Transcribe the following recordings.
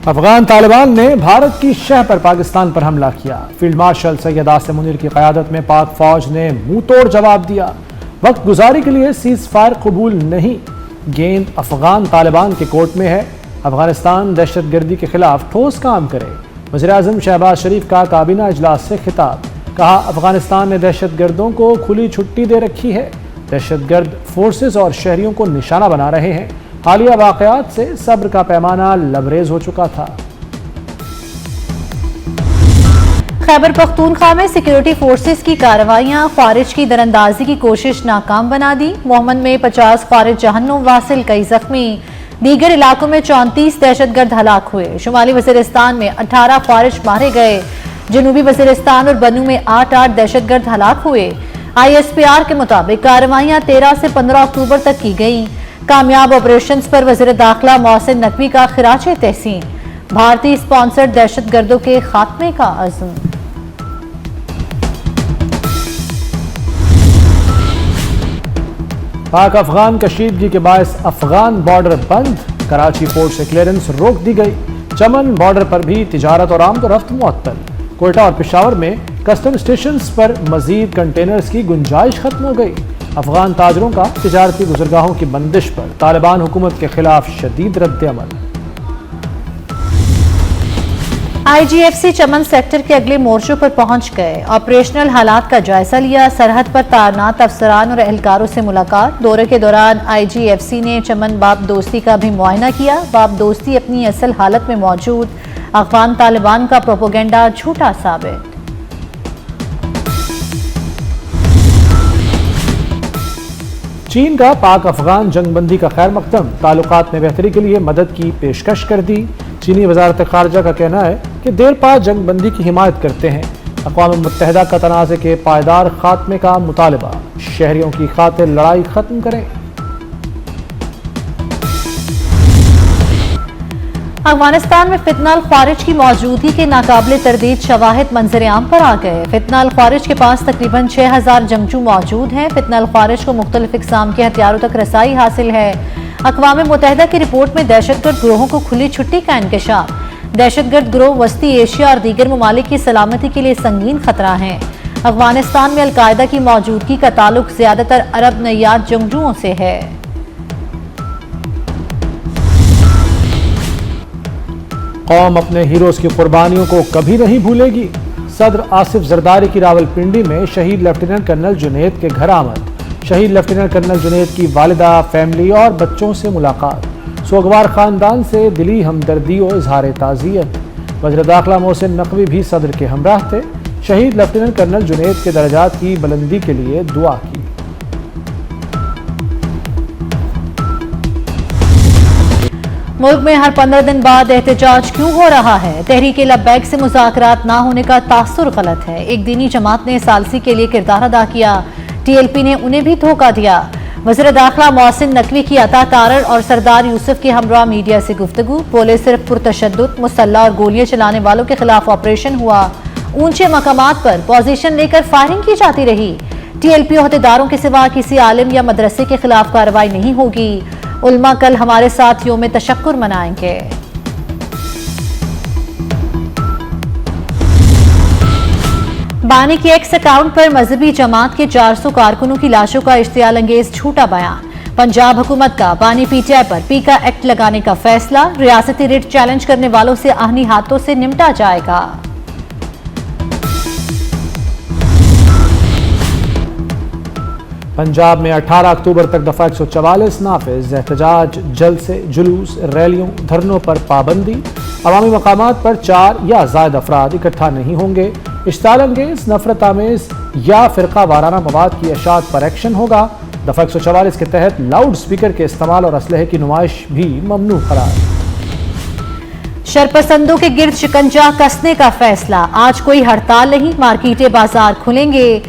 افغان طالبان نے بھارت کی شہ پر پاکستان پر حملہ کیا۔ فیلڈ مارشل سید عاصم منیر کی قیادت میں پاک فوج نے منہ توڑ جواب دیا۔ وقت گزاری کے لیے سیز فائر قبول نہیں، گیند افغان طالبان کے کورٹ میں ہے۔ افغانستان دہشت گردی کے خلاف ٹھوس کام کرے۔ وزیر اعظم شہباز شریف کا کابینہ اجلاس سے خطاب، کہا افغانستان نے دہشت گردوں کو کھلی چھٹی دے رکھی ہے۔ دہشت گرد فورسز اور شہریوں کو نشانہ بنا رہے ہیں۔ حالیہ واقعات سے صبر کا پیمانہ لبریز ہو چکا تھا۔ خیبر پختونخوا میں سیکیورٹی فورسز کی کارروائیاں خارج کی دراندازی کی کوشش ناکام بنا دی۔ مومن میں 50 خارج جہنم واصل، کئی زخمی۔ دیگر علاقوں میں 34 دہشت گرد ہلاک ہوئے۔ شمالی وزیرستان میں 18 خارج مارے گئے۔ جنوبی وزیرستان اور بنو میں 8 دہشت گرد ہلاک ہوئے۔ ISPR کے مطابق کارروائیاں 13 سے 15 اکتوبر تک کی گئیں۔ کامیاب آپریشنز پر وزیر داخلہ محسن نقوی کا خراج تحسین۔ بھارتی اسپانسرڈ دہشت گردوں کے خاتمے کا عزم۔ پاک افغان کشیدگی کے باعث افغان بارڈر بند، کراچی پورٹ سے کلیئرنس روک دی گئی۔ چمن بارڈر پر بھی تجارت اور آمد و رفت معطل۔ کوئٹہ اور پشاور میں کسٹم اسٹیشنز پر مزید کنٹینرز کی گنجائش ختم ہو گئی۔ افغان تاجروں کا تجارتی گزرگاہوں کی بندش پر طالبان حکومت کے خلاف شدید رد عمل۔ IGFC چمن سیکٹر کے اگلے مورچوں پر پہنچ گئے۔ آپریشنل حالات کا جائزہ لیا۔ سرحد پر تعینات افسران اور اہلکاروں سے ملاقات۔ دورے کے دوران IGFC نے چمن باب دوستی کا بھی معائنہ کیا۔ باب دوستی اپنی اصل حالت میں موجود، افغان طالبان کا پروپیگنڈا جھوٹا ثابت۔ چین کا پاک افغان جنگ بندی کا خیر مقدم، تعلقات میں بہتری کے لیے مدد کی پیشکش کر دی۔ چینی وزارت خارجہ کا کہنا ہے کہ دیر پا جنگ بندی کی حمایت کرتے ہیں۔ اقوام متحدہ کا تنازع کے پائیدار خاتمے کا مطالبہ، شہریوں کی خاطر لڑائی ختم کریں۔ افغانستان میں فتنہ الخوارج کی موجودگی کے ناقابل تردید شواہد منظر عام پر آ گئے۔ فتنہ الخوارج کے پاس تقریباً 6000 جنگجو موجود ہیں۔ فتنہ الخوارج کو مختلف اقسام کے ہتھیاروں تک رسائی حاصل ہے۔ اقوام متحدہ کی رپورٹ میں دہشت گرد گروہوں کو کھلی چھٹی کا انکشاف۔ دہشت گرد گروہ وسطی ایشیا اور دیگر ممالک کی سلامتی کے لیے سنگین خطرہ ہیں۔ افغانستان میں القاعدہ کی موجودگی کا تعلق زیادہ تر عرب نیاد جنگجوؤں سے ہے۔ قوم اپنے ہیروز کی قربانیوں کو کبھی نہیں بھولے گی۔ صدر آصف زرداری کی راولپنڈی میں شہید لیفٹیننٹ کرنل جنید کے گھر آمد۔ شہید لیفٹیننٹ کرنل جنید کی والدہ، فیملی اور بچوں سے ملاقات۔ سوگوار خاندان سے دلی ہمدردی و اظہار تعزیت۔ وزیر داخلہ محسن نقوی بھی صدر کے ہمراہ تھے۔ شہید لیفٹیننٹ کرنل جنید کے درجات کی بلندی کے لیے دعا کی۔ ملک میں ہر 15 دن بعد احتجاج کیوں ہو رہا ہے؟ تحریک لبیک سے مذاکرات نہ ہونے کا تاثر غلط ہے۔ ایک دینی جماعت نے ثالثی کے لیے کردار ادا کیا، TLP نے انہیں بھی دھوکہ دیا۔ وزیر داخلہ محسن نقوی کی عطا تارڑ اور سردار یوسف کے ہمراہ میڈیا سے گفتگو۔ بولے صرف پرتشدد، مسلح اور گولیاں چلانے والوں کے خلاف آپریشن ہوا۔ اونچے مقامات پر پوزیشن لے کر فائرنگ کی جاتی رہی۔ TLP عہدیداروں کے سوا کسی عالم یا مدرسے کے خلاف کارروائی نہیں ہوگی۔ علماء کل ہمارے ساتھ یوم تشکر منائیں گے۔ بانی کے ایکس اکاؤنٹ پر مذہبی جماعت کے 400 کارکنوں کی لاشوں کا اشتعال انگیز جھوٹا بیان۔ پنجاب حکومت کا بانی PTI پر پیکا ایکٹ لگانے کا فیصلہ۔ ریاستی ریٹ چیلنج کرنے والوں سے آہنی ہاتھوں سے نمٹا جائے گا۔ پنجاب میں 18 اکتوبر تک دفعہ 144 نافذ۔ احتجاج، جلسے، جلوس، ریلیوں، دھرنوں پر پابندی۔ عوامی مقامات پر 4 یا زائد افراد اکٹھا نہیں ہوں گے۔ اشتعال انگیز، نفرت آمیز یا فرقہ وارانہ مواد کی اشاعت پر ایکشن ہوگا۔ دفعہ 144 کے تحت لاؤڈ سپیکر کے استعمال اور اسلحے کی نمائش بھی ممنوع قرار۔ شرپسندوں کے گرد شکنجہ کسنے کا فیصلہ۔ آج کوئی ہڑتال نہیں، مارکیٹیں بازار کھلیں گے۔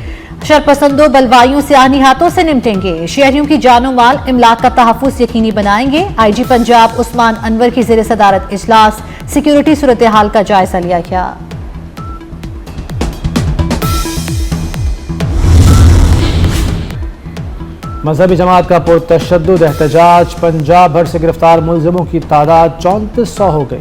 شرپسندوں بلوائیوں سے آہنی ہاتھوں سے نمٹیں گے۔ شہریوں کی جان و مال، املاک کا تحفظ یقینی بنائیں گے۔ IG پنجاب عثمان انور کی زیر صدارت اجلاس۔ سیکیورٹی صورتحال کا جائزہ لیا گیا۔ مذہبی جماعت کا پرتشدد احتجاج۔ پنجاب بھر سے گرفتار ملزموں کی تعداد 3400 ہو گئی۔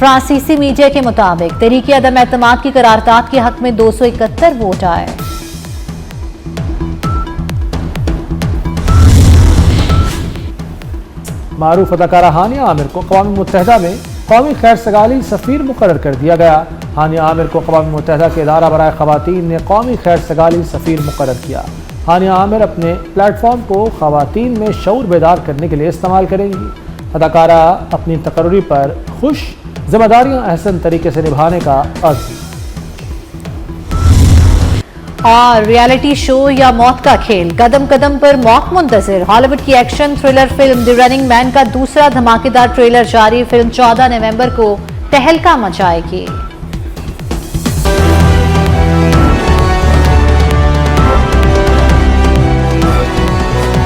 فرانسیسی میڈیا کے مطابق تحریک عدم اعتماد کی قرارداد کے حق میں 271 ووٹ آئے۔ معروف اداکارہ ہانیہ عامر کو اقوام متحدہ میں قومی خیر سگالی سفیر مقرر کر دیا گیا۔ ہانیہ عامر کو اقوام متحدہ کے ادارہ برائے خواتین نے قومی خیر سگالی سفیر مقرر کیا۔ ہانیہ عامر اپنے پلیٹ فارم کو خواتین میں شعور بیدار کرنے کے لیے استعمال کریں گی۔ اداکارہ اپنی تقرری پر خوش، ذمہ داریاں احسن طریقے سے نبھانے کا عزم۔ اور ریالٹی شو یا موت کا کھیل، قدم قدم پر موت منتظر۔ ہالی ووڈ کی action thriller film the running man کا دوسرا دھماکے دار ٹریلر جاری۔ فلم 14 نومبر کو تہلکہ مچائے گی۔